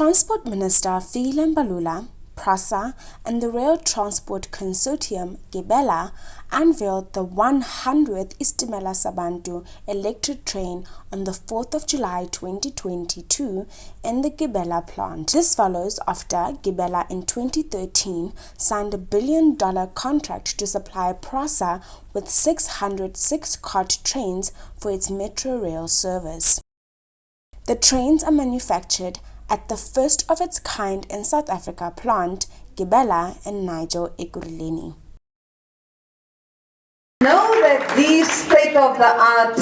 Transport Minister Fikile Mbalula, Prasa, and the Rail Transport Consortium Gibela unveiled the 100th Isitimela Sabantu electric train on the 4th of July 2022 in the Gibela plant. This follows after Gibela in 2013 signed a $1 billion contract to supply Prasa with 600 six-cart trains for its Metrorail service. The trains are manufactured at the first of its kind in South Africa plant, Gibela in Nigel Ekurhuleni. Know that these state-of-the-art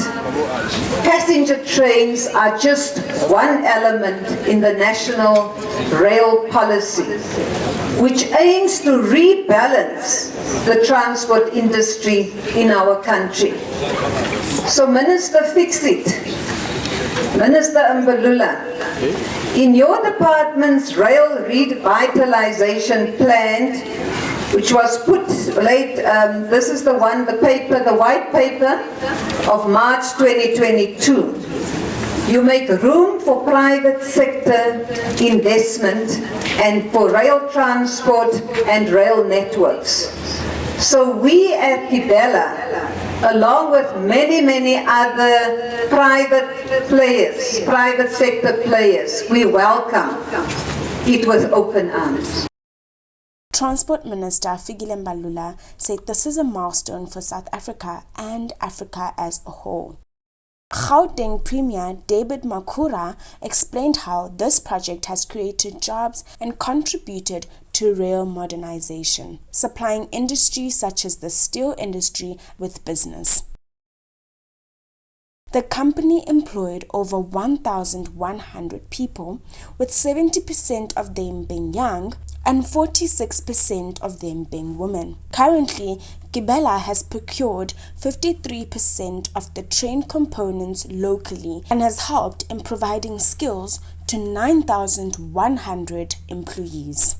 passenger trains are just one element in the national rail policy, which aims to rebalance the transport industry in our country. So Minister Fix-It, Minister Mbalula, in your department's rail revitalization plan, which was put late, this is the white paper of March 2022. You make room for private sector investment and for rail transport and rail networks. So we at Gibela, along with many other private players, private sector players, we welcome it with open arms. Transport Minister Fikile Mbalula said this is a milestone for South Africa and Africa as a whole. Gauteng Premier David Makhura explained how this project has created jobs and contributed to rail modernization, supplying industries such as the steel industry with business. The company employed over 1,100 people, with 70% of them being young and 46% of them being women. Currently, Gibela has procured 53% of the train components locally and has helped in providing skills to 9,100 employees.